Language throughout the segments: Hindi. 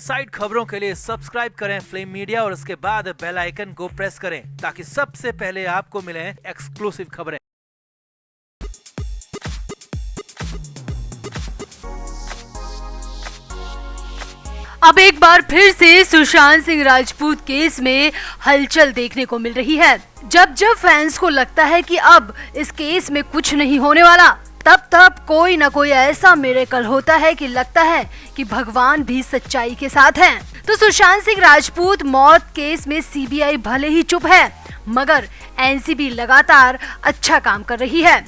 साइड खबरों के लिए सब्सक्राइब करें फ्लेम मीडिया और उसके बाद बेल आइकन को प्रेस करें ताकि सबसे पहले आपको मिले एक्सक्लूसिव खबरें। अब एक बार फिर से सुशांत सिंह राजपूत केस में हलचल देखने को मिल रही है। जब जब फैंस को लगता है कि अब इस केस में कुछ नहीं होने वाला, तब तब कोई न कोई ऐसा मिरेकल होता है कि लगता है कि भगवान भी सच्चाई के साथ हैं। तो सुशांत सिंह राजपूत मौत केस में सीबीआई भले ही चुप है, मगर एनसीबी लगातार अच्छा काम कर रही है।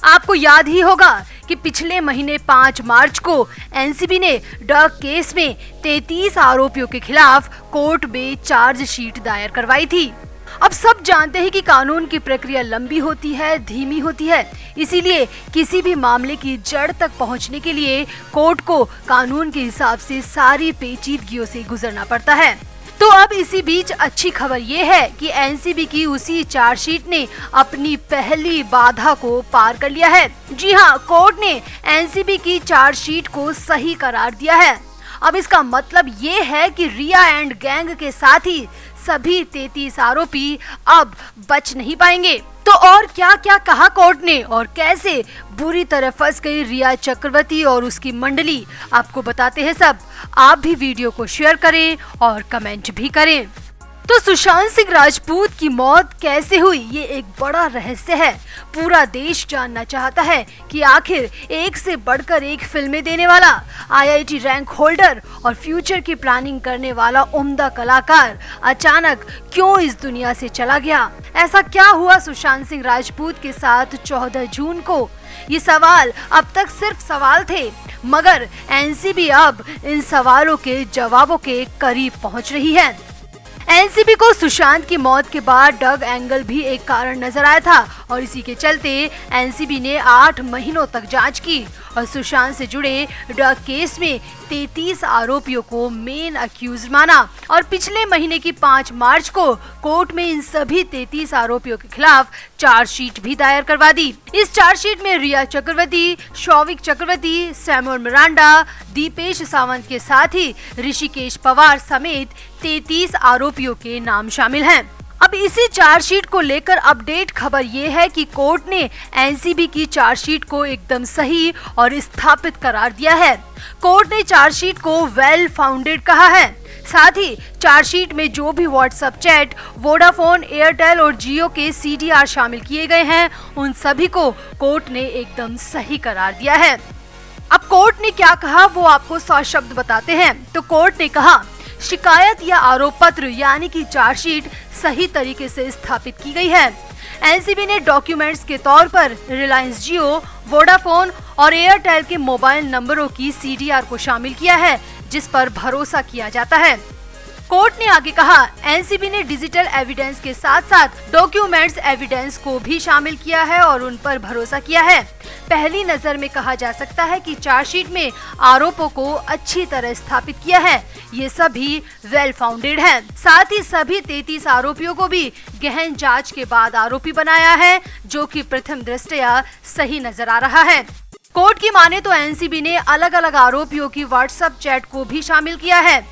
आपको याद ही होगा कि पिछले महीने 5 मार्च को एनसीबी ने ड्रग केस में 33 आरोपियों के खिलाफ कोर्ट में चार्जशीट दायर करवाई थी। अब सब जानते हैं कि कानून की प्रक्रिया लंबी होती है, धीमी होती है, इसीलिए किसी भी मामले की जड़ तक पहुंचने के लिए कोर्ट को कानून के हिसाब से सारी पेचीदगियों से गुजरना पड़ता है। तो अब इसी बीच अच्छी खबर ये है कि एनसीबी की उसी चार्जशीट ने अपनी पहली बाधा को पार कर लिया है। जी हाँ, कोर्ट ने एनसीबी की चार्जशीट को सही करार दिया है। अब इसका मतलब ये है कि रिया एंड गैंग के साथ ही सभी 33 आरोपी अब बच नहीं पाएंगे। तो और क्या क्या कहा कोर्ट ने और कैसे बुरी तरह फंस गई रिया चक्रवर्ती और उसकी मंडली, आपको बताते हैं सब। आप भी वीडियो को शेयर करें और कमेंट भी करें। तो सुशांत सिंह राजपूत की मौत कैसे हुई, ये एक बड़ा रहस्य है। पूरा देश जानना चाहता है कि आखिर एक से बढ़कर एक फिल्में देने वाला, आईआईटी रैंक होल्डर और फ्यूचर की प्लानिंग करने वाला उम्दा कलाकार अचानक क्यों इस दुनिया से चला गया। ऐसा क्या हुआ सुशांत सिंह राजपूत के साथ 14 जून को? ये सवाल अब तक सिर्फ सवाल थे, मगर एनसीबी अब इन सवालों के जवाबों के करीब पहुँच रही है। एनसीबी को सुशांत की मौत के बाद ड्रग एंगल भी एक कारण नजर आया था और इसी के चलते एनसीबी ने 8 महीनों तक जांच की और सुशांत से जुड़े ड्रग केस में 33 आरोपियों को मेन अक्यूज माना और पिछले महीने की 5 मार्च को कोर्ट में इन सभी 33 आरोपियों के खिलाफ चार्जशीट भी दायर करवा दी। इस चार्जशीट में रिया चक्रवर्ती, शौविक चक्रवर्ती, सैमुअल मिरांडा, दीपेश सावंत के साथ ही ऋषिकेश पवार समेत 33 आरोपियों के नाम शामिल हैं। अब इसी चार्जशीट को लेकर अपडेट खबर ये है कि कोर्ट ने एनसीबी की चार्जशीट को एकदम सही और स्थापित करार दिया है। कोर्ट ने चार्जशीट को वेल फाउंडेड कहा है। साथ ही चार्जशीट में जो भी व्हाट्सएप चैट, वोडाफोन, एयरटेल और जियो के सीडीआर शामिल किए गए हैं, उन सभी को कोर्ट ने एकदम सही करार दिया है। अब कोर्ट ने क्या कहा वो आपको सशब्द बताते हैं। तो कोर्ट ने कहा, शिकायत या आरोप पत्र यानी कि चार्जशीट सही तरीके से स्थापित की गई है। एनसीबी ने डॉक्यूमेंट्स के तौर पर रिलायंस जियो, वोडाफोन और एयरटेल के मोबाइल नंबरों की सीडीआर को शामिल किया है, जिस पर भरोसा किया जाता है। कोर्ट ने आगे कहा, एनसीबी ने डिजिटल एविडेंस के साथ साथ डॉक्यूमेंट्स एविडेंस को भी शामिल किया है और उन पर भरोसा किया है। पहली नजर में कहा जा सकता है कि चार्जशीट में आरोपों को अच्छी तरह स्थापित किया है। ये सभी वेल फाउंडेड हैं। साथ ही सभी 33 आरोपियों को भी गहन जांच के बाद आरोपी बनाया है, जो कि प्रथम दृष्टया सही नजर आ रहा है। कोर्ट की माने तो एनसीबी ने अलग अलग आरोपियों की व्हाट्सएप चैट को भी शामिल किया है।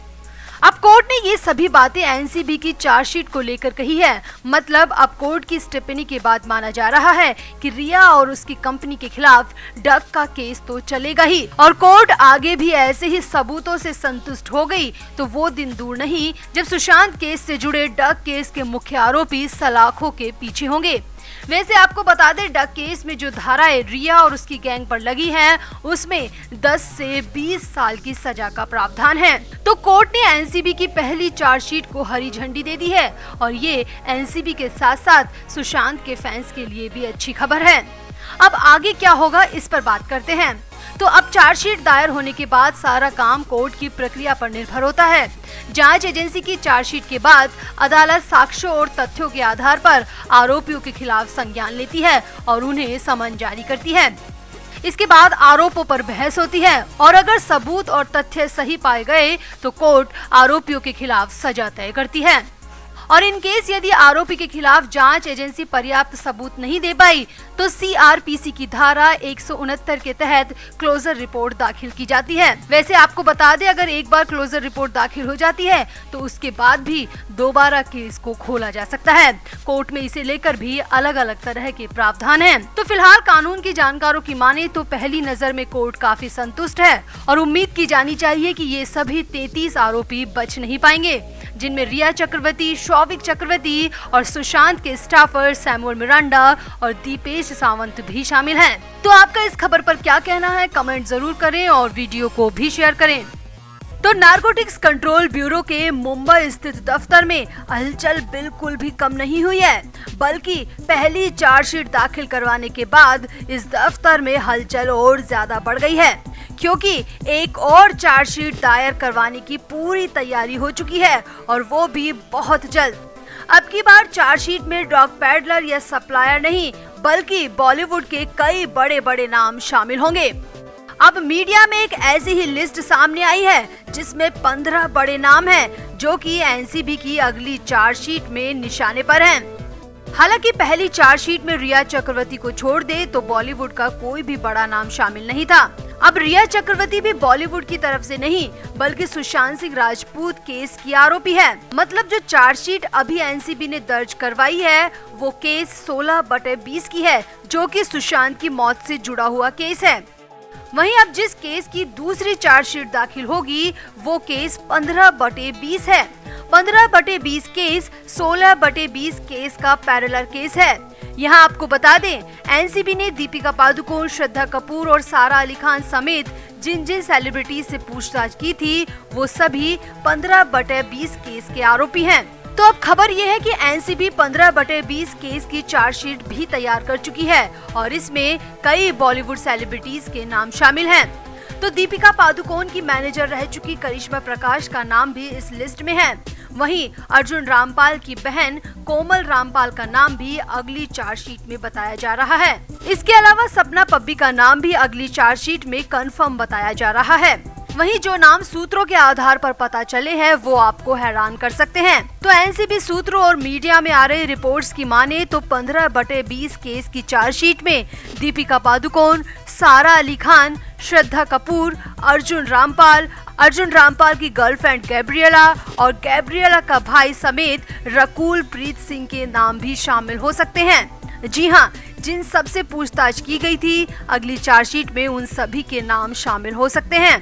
अब कोर्ट ने ये सभी बातें एनसीबी की चार्जशीट को लेकर कही है। मतलब अब कोर्ट की टिप्पणी के बाद माना जा रहा है कि रिया और उसकी कंपनी के खिलाफ ड्रग का केस तो चलेगा ही और कोर्ट आगे भी ऐसे ही सबूतों से संतुष्ट हो गई तो वो दिन दूर नहीं जब सुशांत केस से जुड़े ड्रग केस के मुख्य आरोपी सलाखों के पीछे होंगे। वैसे आपको बता दें, ड्रग केस में जो धाराएं रिया और उसकी गैंग पर लगी हैं, उसमें 10 से 20 साल की सजा का प्रावधान है। तो कोर्ट ने एनसीबी की पहली चार्जशीट को हरी झंडी दे दी है और ये एनसीबी के साथ साथ सुशांत के फैंस के लिए भी अच्छी खबर है। अब आगे क्या होगा इस पर बात करते हैं। तो अब चार्जशीट दायर होने के बाद सारा काम कोर्ट की प्रक्रिया पर निर्भर होता है। जांच एजेंसी की चार्जशीट के बाद अदालत साक्ष्यों और तथ्यों के आधार पर आरोपियों के खिलाफ संज्ञान लेती है और उन्हें समन जारी करती है। इसके बाद आरोपों पर बहस होती है और अगर सबूत और तथ्य सही पाए गए तो कोर्ट आरोपियों के खिलाफ सजा तय करती है। और इन केस यदि आरोपी के खिलाफ जांच एजेंसी पर्याप्त सबूत नहीं दे पाई तो सीआरपीसी की धारा 169 के तहत क्लोजर रिपोर्ट दाखिल की जाती है। वैसे आपको बता दें, अगर एक बार क्लोजर रिपोर्ट दाखिल हो जाती है तो उसके बाद भी दोबारा केस को खोला जा सकता है। कोर्ट में इसे लेकर भी अलग अलग तरह के प्रावधान हैं। तो फिलहाल कानून के जानकारों की माने तो पहली नजर में कोर्ट काफी संतुष्ट है और उम्मीद की जानी चाहिए कि ये सभी 33 आरोपी बच नहीं पाएंगे, जिनमें रिया चक्रवर्ती, शौविक चक्रवर्ती और सुशांत के स्टाफर सैमुअल मिरांडा और दीपेश सावंत भी शामिल हैं। तो आपका इस खबर पर क्या कहना है, कमेंट जरूर करें और वीडियो को भी शेयर करें। तो नारकोटिक्स कंट्रोल ब्यूरो के मुंबई स्थित दफ्तर में हलचल बिल्कुल भी कम नहीं हुई है, बल्कि पहली चार्जशीट दाखिल करवाने के बाद इस दफ्तर में हलचल और ज्यादा बढ़ गई है, क्योंकि एक और चार्जशीट दायर करवाने की पूरी तैयारी हो चुकी है और वो भी बहुत जल्द। अब की बार चार्जशीट में ड्रग पैडलर या सप्लायर नहीं, बल्कि बॉलीवुड के कई बड़े बड़े नाम शामिल होंगे। अब मीडिया में एक ऐसी ही लिस्ट सामने आई है जिसमें 15 बड़े नाम हैं, जो कि एनसीबी की अगली चार्जशीट में निशाने पर हैं। हालांकि पहली चार्जशीट में रिया चक्रवर्ती को छोड़ दे तो बॉलीवुड का कोई भी बड़ा नाम शामिल नहीं था। अब रिया चक्रवर्ती भी बॉलीवुड की तरफ से नहीं, बल्कि सुशांत सिंह राजपूत केस की आरोपी है। मतलब जो चार्जशीट अभी एनसीबी ने दर्ज करवाई है वो केस 16/20 की है, जो कि सुशांत की मौत से जुड़ा हुआ केस है। वहीं अब जिस केस की दूसरी चार्जशीट दाखिल होगी वो केस 15/20 है। 15/20 केस 16/20 केस का पैरेलल केस है। यहाँ आपको बता दें, एनसीबी ने दीपिका पादुकोण, श्रद्धा कपूर और सारा अली खान समेत जिन जिन सेलिब्रिटीज से पूछताछ की थी वो सभी 15/20 केस के आरोपी हैं। तो अब खबर ये है कि एनसीबी 15/20 केस की चार्जशीट भी तैयार कर चुकी है और इसमें कई बॉलीवुड सेलिब्रिटीज के नाम शामिल हैं। तो दीपिका पादुकोण की मैनेजर रह चुकी करिश्मा प्रकाश का नाम भी इस लिस्ट में है। वहीं अर्जुन रामपाल की बहन कोमल रामपाल का नाम भी अगली चार्जशीट में बताया जा रहा है। इसके अलावा सपना पब्बी का नाम भी अगली चार्जशीट में कंफर्म बताया जा रहा है। वहीं जो नाम सूत्रों के आधार पर पता चले हैं वो आपको हैरान कर सकते हैं। तो एनसीबी सूत्रों और मीडिया में आ रहे रिपोर्ट्स की माने तो 15/20 केस की चार्जशीट में दीपिका पादुकोण, सारा अली खान, श्रद्धा कपूर, अर्जुन रामपाल की गर्लफ्रेंड गैब्रिएला और गैब्रिएला का भाई समेत रकुल प्रीत सिंह के नाम भी शामिल हो सकते हैं। जी हाँ, जिन सबसे पूछताछ की गई थी अगली चार्जशीट में उन सभी के नाम शामिल हो सकते हैं।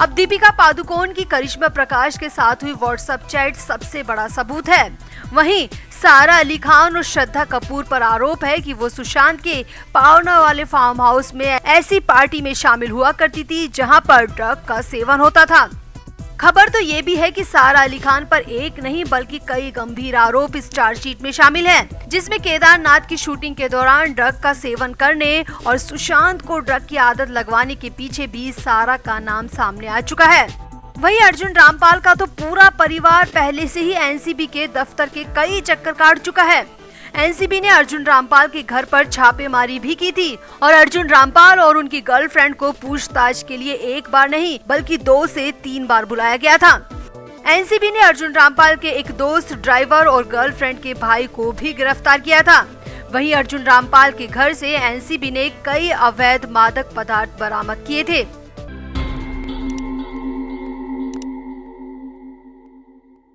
अब दीपिका पादुकोण की करिश्मा प्रकाश के साथ हुई व्हाट्सएप चैट सबसे बड़ा सबूत है। वहीं सारा अली खान और श्रद्धा कपूर पर आरोप है कि वो सुशांत के पावना वाले फार्म हाउस में ऐसी पार्टी में शामिल हुआ करती थी जहां पर ड्रग का सेवन होता था। खबर तो ये भी है कि सारा अली खान पर एक नहीं बल्कि कई गंभीर आरोप इस चार्जशीट में शामिल हैं, जिसमें केदारनाथ की शूटिंग के दौरान ड्रग का सेवन करने और सुशांत को ड्रग की आदत लगवाने के पीछे भी सारा का नाम सामने आ चुका है। वहीं अर्जुन रामपाल का तो पूरा परिवार पहले से ही एनसीबी के दफ्तर के कई चक्कर काट चुका है। एनसीबी ने अर्जुन रामपाल के घर पर छापेमारी भी की थी और अर्जुन रामपाल और उनकी गर्लफ्रेंड को पूछताछ के लिए एक बार नहीं बल्कि 2 से 3 बार बुलाया गया था। एनसीबी ने अर्जुन रामपाल के एक दोस्त, ड्राइवर और गर्लफ्रेंड के भाई को भी गिरफ्तार किया था। वहीं अर्जुन रामपाल के घर से एनसीबी ने कई अवैध मादक पदार्थ बरामद किए थे।